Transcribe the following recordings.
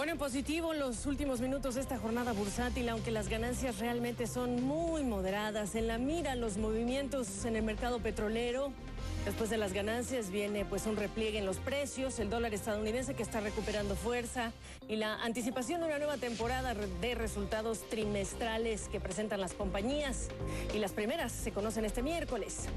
Bueno, en positivo, los últimos minutos de esta jornada bursátil, aunque las ganancias realmente son muy moderadas. En la mira, los movimientos en el mercado petrolero. Después de las ganancias viene pues un repliegue en los precios, el dólar estadounidense que está recuperando fuerza y la anticipación de una nueva temporada de resultados trimestrales que presentan las compañías. Y las primeras se conocen este miércoles.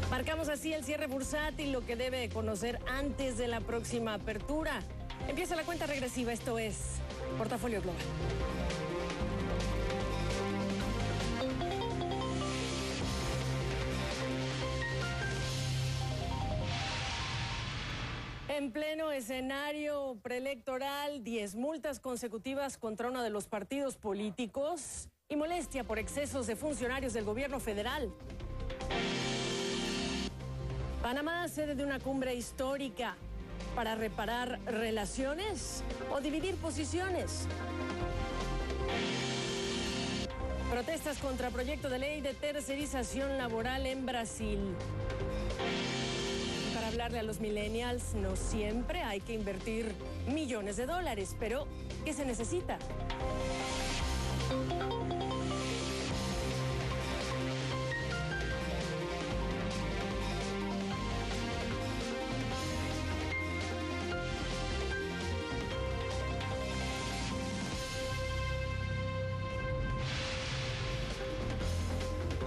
Marcamos así el cierre bursátil, lo que debe conocer antes de la próxima apertura. Empieza la cuenta regresiva, esto es Portafolio Global. En pleno escenario preelectoral, 10 multas consecutivas contra uno de los partidos políticos y molestia por excesos de funcionarios del gobierno federal. Panamá, sede de una cumbre histórica para reparar relaciones o dividir posiciones. Protestas contra proyecto de ley de tercerización laboral en Brasil. Para hablarle a los millennials, no siempre hay que invertir millones de dólares, pero ¿qué se necesita?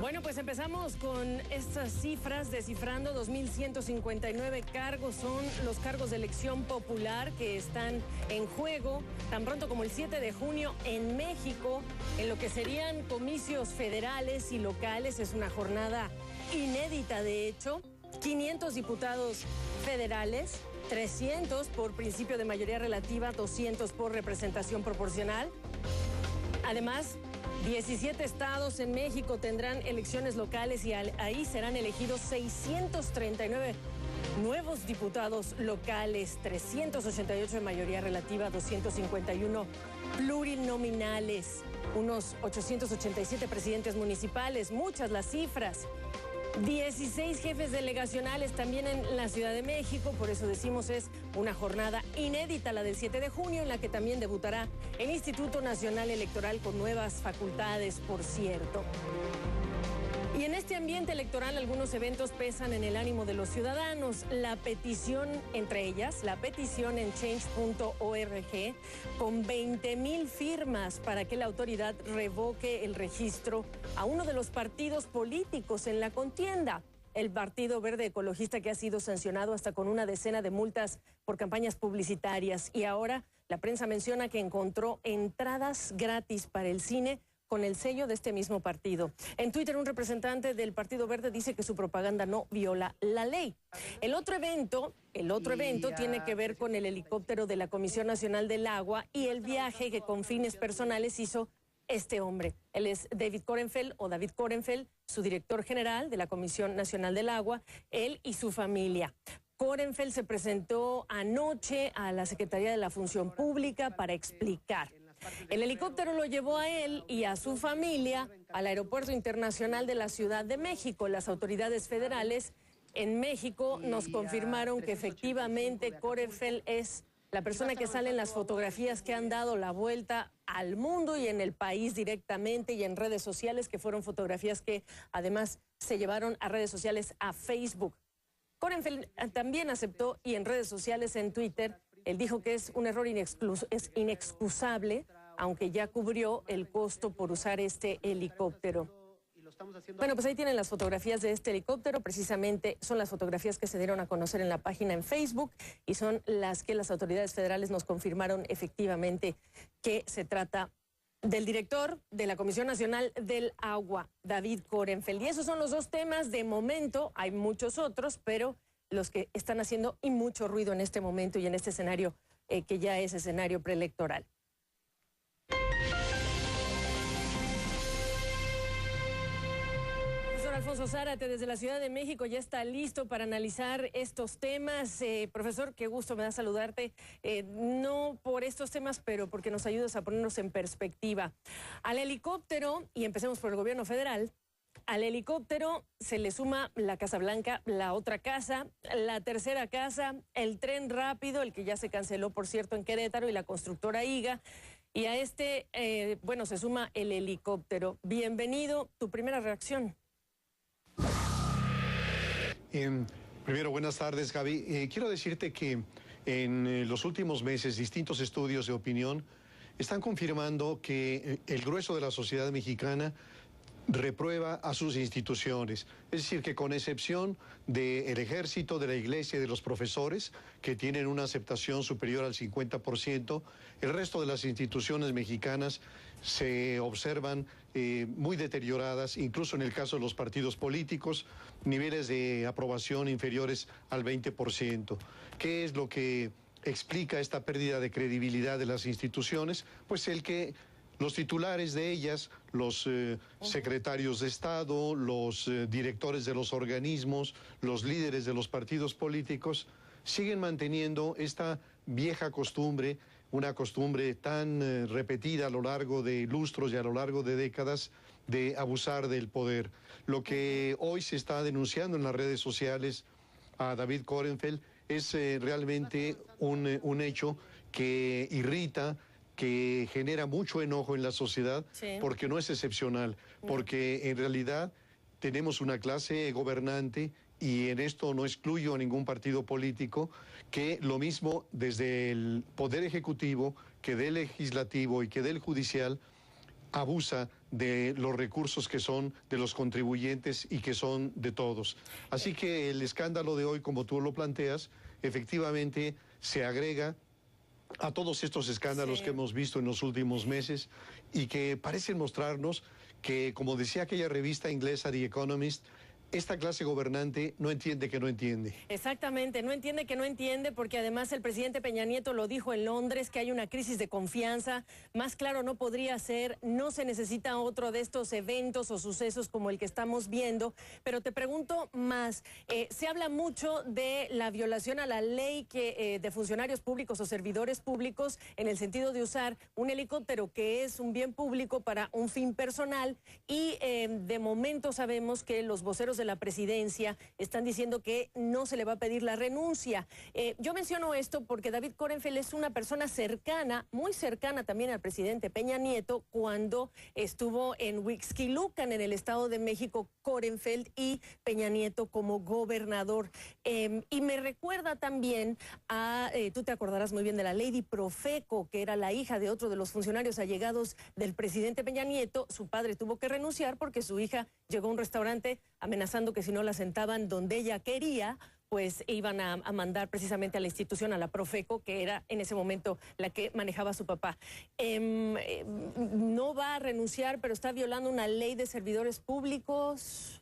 Bueno, pues empezamos con estas cifras, descifrando 2.159 cargos, son los cargos de elección popular que están en juego, tan pronto como el 7 de junio en México, en lo que serían comicios federales y locales. Es una jornada inédita, de hecho, 500 diputados federales, 300 por principio de mayoría relativa, 200 por representación proporcional. Además, 17 estados en México tendrán elecciones locales y ahí serán elegidos 639 nuevos diputados locales, 388 de mayoría relativa, 251 plurinominales, unos 887 presidentes municipales, muchas las cifras. 16 jefes delegacionales también en la Ciudad de México, por eso decimos es una jornada inédita la del 7 de junio, en la que también debutará el Instituto Nacional Electoral con nuevas facultades, por cierto. Y en este ambiente electoral algunos eventos pesan en el ánimo de los ciudadanos. La petición, entre ellas, la petición en change.org con 20,000 firmas para que la autoridad revoque el registro a uno de los partidos políticos en la contienda. El Partido Verde Ecologista, que ha sido sancionado hasta con una decena de multas por campañas publicitarias. Y ahora la prensa menciona que encontró entradas gratis para el cine con el sello de este mismo partido. En Twitter, un representante del Partido Verde dice que su propaganda no viola la ley. El otro evento tiene que ver con el helicóptero de la Comisión Nacional del Agua y el viaje que con fines personales hizo este hombre. Él es David Korenfeld, su director general de la Comisión Nacional del Agua, él y su familia. Korenfeld se presentó anoche a la Secretaría de la Función Pública para explicar. El helicóptero lo llevó a él y a su familia al Aeropuerto Internacional de la Ciudad de México. Las autoridades federales en México nos confirmaron que efectivamente Korenfeld es la persona que sale en las fotografías que han dado la vuelta al mundo y en el país directamente y en redes sociales, que fueron fotografías que además se llevaron a redes sociales, a Facebook. Korenfeld también aceptó, y en redes sociales, en Twitter, él dijo que es un error inexcusable, aunque ya cubrió el costo por usar este helicóptero. Bueno, pues ahí tienen las fotografías de este helicóptero. Precisamente son las fotografías que se dieron a conocer en la página en Facebook y son las que las autoridades federales nos confirmaron efectivamente que se trata del director de la Comisión Nacional del Agua, David Korenfeld. Y esos son los dos temas de momento. Hay muchos otros, pero los que están haciendo y mucho ruido en este momento y en este escenario que ya es escenario preelectoral. Profesor Alfonso Zárate, desde la Ciudad de México, ya está listo para analizar estos temas. Profesor, qué gusto me da saludarte, no por estos temas, pero porque nos ayudas a ponernos en perspectiva. Al helicóptero, y empecemos por el gobierno federal, Al helicóptero se le suma la Casa Blanca, la otra casa, la tercera casa, el tren rápido, el que ya se canceló, por cierto, en Querétaro, y la constructora IGA. Y a este, bueno, se suma el helicóptero. Bienvenido, tu primera reacción. Primero, buenas tardes, Gaby. Quiero decirte que en los últimos meses distintos estudios de opinión están confirmando que el grueso de la sociedad mexicana reprueba a sus instituciones. Es decir, que con excepción del ejército, de la iglesia y de los profesores, que tienen una aceptación superior al 50%, el resto de las instituciones mexicanas se observan muy deterioradas, incluso en el caso de los partidos políticos, niveles de aprobación inferiores al 20%. ¿Qué es lo que explica esta pérdida de credibilidad de las instituciones? Pues el que los titulares de ellas, los secretarios de Estado, los directores de los organismos, los líderes de los partidos políticos, siguen manteniendo esta vieja costumbre, una costumbre tan repetida a lo largo de lustros y a lo largo de décadas, de abusar del poder. Lo que hoy se está denunciando en las redes sociales a David Korenfeld es realmente un hecho que irrita, que genera mucho enojo en la sociedad, sí, porque no es excepcional, porque en realidad tenemos una clase gobernante, y en esto no excluyo a ningún partido político, que lo mismo desde el Poder Ejecutivo, que del Legislativo y que del Judicial, abusa de los recursos que son de los contribuyentes y que son de todos. Así que el escándalo de hoy, como tú lo planteas, efectivamente se agrega a todos estos escándalos, sí, que hemos visto en los últimos meses y que parecen mostrarnos que, como decía aquella revista inglesa The Economist, esta clase gobernante no entiende que no entiende. Exactamente, no entiende que no entiende, porque además el presidente Peña Nieto lo dijo en Londres, que hay una crisis de confianza. Más claro no podría ser, no se necesita otro de estos eventos o sucesos como el que estamos viendo. Pero te pregunto más, se habla mucho de la violación a la ley de funcionarios públicos o servidores públicos, en el sentido de usar un helicóptero que es un bien público para un fin personal, y de momento sabemos que los voceros de la presidencia están diciendo que no se le va a pedir la renuncia. Yo menciono esto porque David Korenfeld es una persona cercana, muy cercana también al presidente Peña Nieto. Cuando estuvo en Huixquilucan, en el Estado de México, Korenfeld y Peña Nieto como gobernador. Y me recuerda también a, tú te acordarás muy bien de la Lady Profeco, que era la hija de otro de los funcionarios allegados del presidente Peña Nieto. Su padre tuvo que renunciar porque su hija llegó a un restaurante amenazando que si no la sentaban donde ella quería, pues iban a mandar precisamente a la institución, a la Profeco, que era en ese momento la que manejaba a su papá. No va a renunciar, pero está violando una ley de servidores públicos.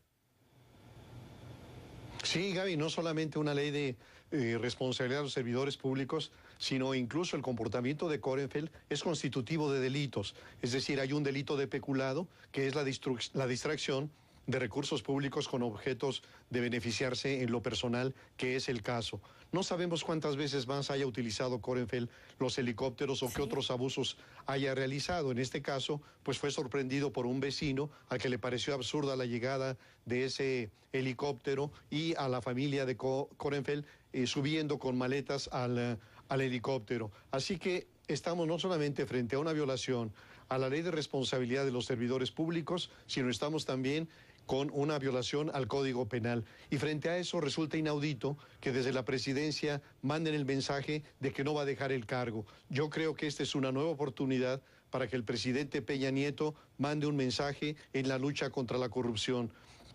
Sí, Gaby, no solamente una ley de responsabilidad de los servidores públicos, sino incluso el comportamiento de Korenfeld es constitutivo de delitos. Es decir, hay un delito de peculado, que es la distracción de recursos públicos con objetos de beneficiarse en lo personal, que es el caso. No sabemos cuántas veces más haya utilizado Korenfeld los helicópteros o qué otros abusos haya realizado. En este caso, pues fue sorprendido por un vecino al que le pareció absurda la llegada de ese helicóptero, y a la familia de Korenfeld subiendo con maletas al helicóptero. Así que estamos no solamente frente a una violación a la ley de responsabilidad de los servidores públicos, sino estamos también con una violación al Código Penal. Y frente a eso resulta inaudito que desde la presidencia manden el mensaje de que no va a dejar el cargo. Yo creo que esta es una nueva oportunidad para que el presidente Peña Nieto mande un mensaje en la lucha contra la corrupción.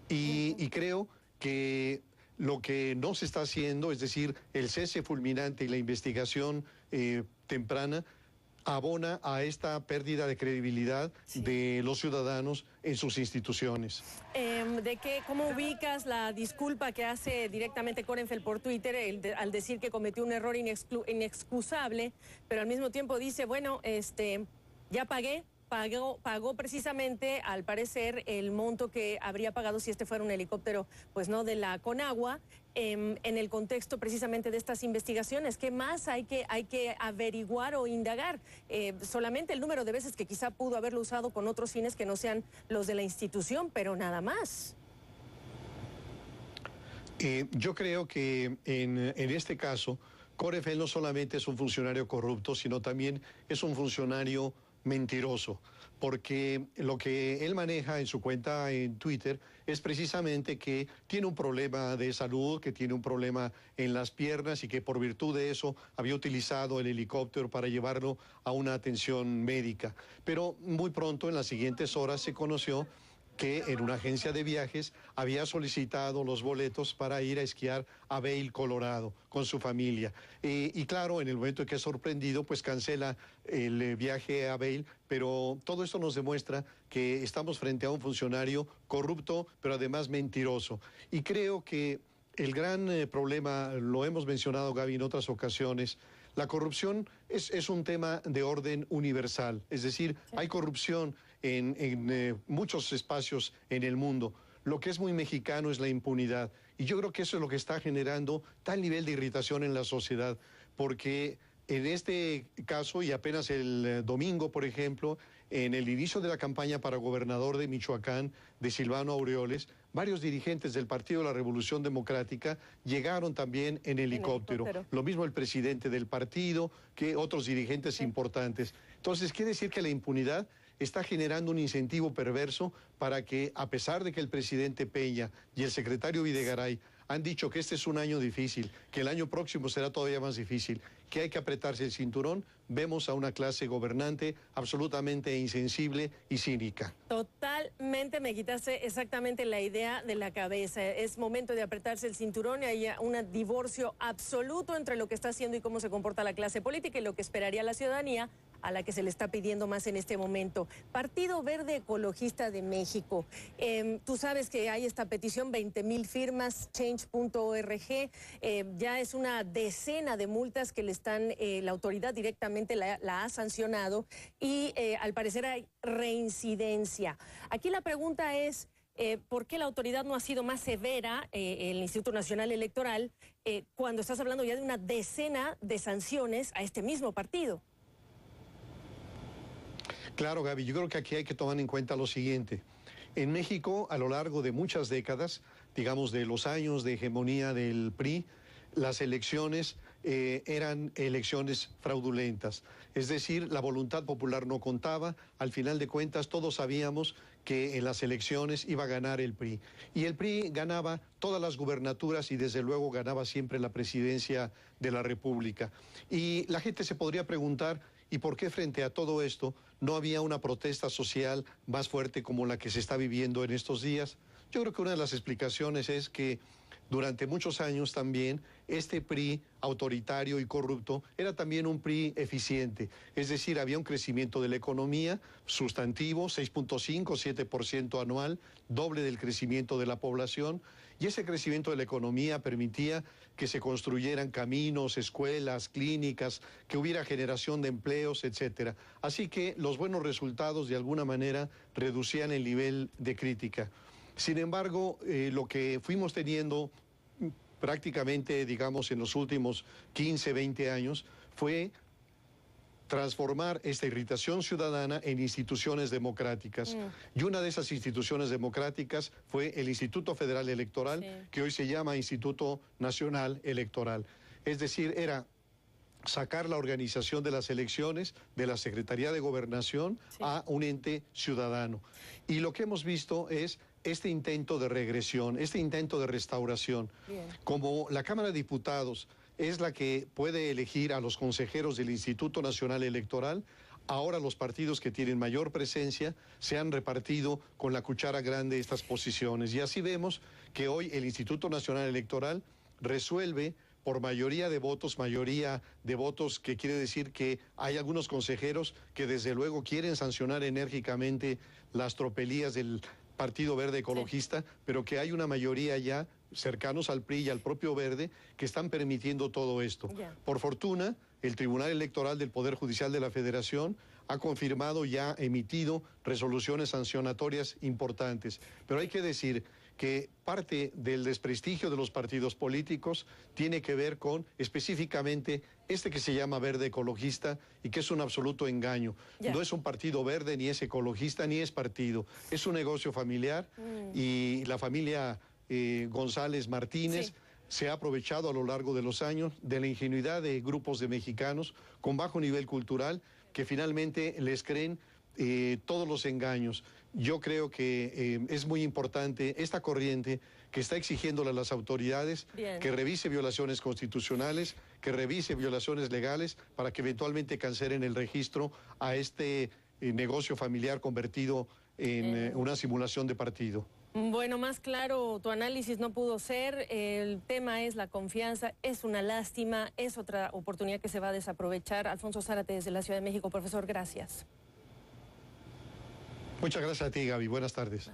Y creo que lo que no se está haciendo, es decir, el cese fulminante y la investigación temprana, abona a esta pérdida de credibilidad, sí, de los ciudadanos en sus instituciones. ¿Cómo ubicas la disculpa que hace directamente Korenfeld por Twitter al decir que cometió un error inexcusable, pero al mismo tiempo dice, bueno, ya pagué, pagó precisamente, al parecer, el monto que habría pagado si este fuera un helicóptero, pues no de la Conagua, en el contexto precisamente de estas investigaciones. ¿Qué más hay que averiguar o indagar? Solamente el número de veces que quizá pudo haberlo usado con otros fines que no sean los de la institución, pero nada más. Yo creo que en este caso, Korefel no solamente es un funcionario corrupto, sino también es un funcionario mentiroso, porque lo que él maneja en su cuenta en Twitter es precisamente que tiene un problema de salud, que tiene un problema en las piernas y que por virtud de eso había utilizado el helicóptero para llevarlo a una atención médica. Pero muy pronto, en las siguientes horas, se conoció que en una agencia de viajes había solicitado los boletos para ir a esquiar a Vail, Colorado, con su familia. Y claro, en el momento en que es sorprendido, pues cancela el viaje a Vail, pero todo esto nos demuestra que estamos frente a un funcionario corrupto, pero además mentiroso. Y creo que el gran problema, lo hemos mencionado, Gaby, en otras ocasiones, la corrupción es un tema de orden universal, es decir, hay corrupción en muchos espacios en el mundo. Lo que es muy mexicano es la impunidad. Y yo creo que eso es lo que está generando tal nivel de irritación en la sociedad, porque en este caso, y apenas el domingo, por ejemplo, en el inicio de la campaña para gobernador de Michoacán, de Silvano Aureoles, varios dirigentes del Partido de la Revolución Democrática llegaron también en helicóptero. Lo mismo el presidente del partido, que otros dirigentes importantes. Entonces, quiere decir que la impunidad está generando un incentivo perverso para que, a pesar de que el presidente Peña y el secretario Videgaray han dicho que este es un año difícil, que el año próximo será todavía más difícil, que hay que apretarse el cinturón, vemos a una clase gobernante absolutamente insensible y cínica. Totalmente me quitaste exactamente la idea de la cabeza. Es momento de apretarse el cinturón y hay un divorcio absoluto entre lo que está haciendo y cómo se comporta la clase política y lo que esperaría la ciudadanía, a la que se le está pidiendo más en este momento. Partido Verde Ecologista de México. Tú sabes que hay esta petición, 20,000 firmas, change.org. Ya es una decena de multas que le están, la autoridad directamente la ha sancionado y al parecer hay reincidencia. Aquí la pregunta es, ¿por qué la autoridad no ha sido más severa, el Instituto Nacional Electoral, cuando estás hablando ya de una decena de sanciones a este mismo partido? Claro, Gaby, yo creo que aquí hay que tomar en cuenta lo siguiente. En México, a lo largo de muchas décadas, digamos de los años de hegemonía del PRI, las elecciones eran elecciones fraudulentas. Es decir, la voluntad popular no contaba. Al final de cuentas, todos sabíamos que en las elecciones iba a ganar el PRI. Y el PRI ganaba todas las gubernaturas y desde luego ganaba siempre la presidencia de la República. Y la gente se podría preguntar, ¿y por qué frente a todo esto no había una protesta social más fuerte como la que se está viviendo en estos días? Yo creo que una de las explicaciones es que durante muchos años también este PRI autoritario y corrupto era también un PRI eficiente, es decir, había un crecimiento de la economía sustantivo, 6.5, 7% anual, doble del crecimiento de la población, y ese crecimiento de la economía permitía que se construyeran caminos, escuelas, clínicas, que hubiera generación de empleos, etcétera. Así que los buenos resultados de alguna manera reducían el nivel de crítica. Sin embargo, lo que fuimos teniendo prácticamente, digamos, en los últimos 15, 20 años, fue transformar esta irritación ciudadana en instituciones democráticas. Y una de esas instituciones democráticas fue el Instituto Federal Electoral, que hoy se llama Instituto Nacional Electoral. Es decir, era sacar la organización de las elecciones de la Secretaría de Gobernación a un ente ciudadano. Y lo que hemos visto es este intento de regresión, este intento de restauración. Como la Cámara de Diputados es la que puede elegir a los consejeros del Instituto Nacional Electoral, ahora los partidos que tienen mayor presencia se han repartido con la cuchara grande estas posiciones. Y así vemos que hoy el Instituto Nacional Electoral resuelve por mayoría de votos que quiere decir que hay algunos consejeros que desde luego quieren sancionar enérgicamente las tropelías del Partido Verde Ecologista, pero que hay una mayoría ya cercanos al PRI y al propio Verde que están permitiendo todo esto. Por fortuna, el Tribunal Electoral del Poder Judicial de la Federación ha confirmado y ha emitido resoluciones sancionatorias importantes. Pero hay que decir que parte del desprestigio de los partidos políticos tiene que ver con específicamente este que se llama Verde Ecologista y que es un absoluto engaño. No es un partido verde, ni es ecologista, ni es partido. Es un negocio familiar y la familia González Martínez se ha aprovechado a lo largo de los años de la ingenuidad de grupos de mexicanos con bajo nivel cultural que finalmente les creen todos los engaños. Yo creo que es muy importante esta corriente que está exigiéndole a las autoridades que revise violaciones constitucionales, que revise violaciones legales para que eventualmente cancelen el registro a este negocio familiar convertido en una simulación de partido. Bueno, más claro, tu análisis no pudo ser. El tema es la confianza, es una lástima, es otra oportunidad que se va a desaprovechar. Alfonso Zárate desde la Ciudad de México. Profesor, gracias. Muchas gracias a ti, Gaby. Buenas tardes.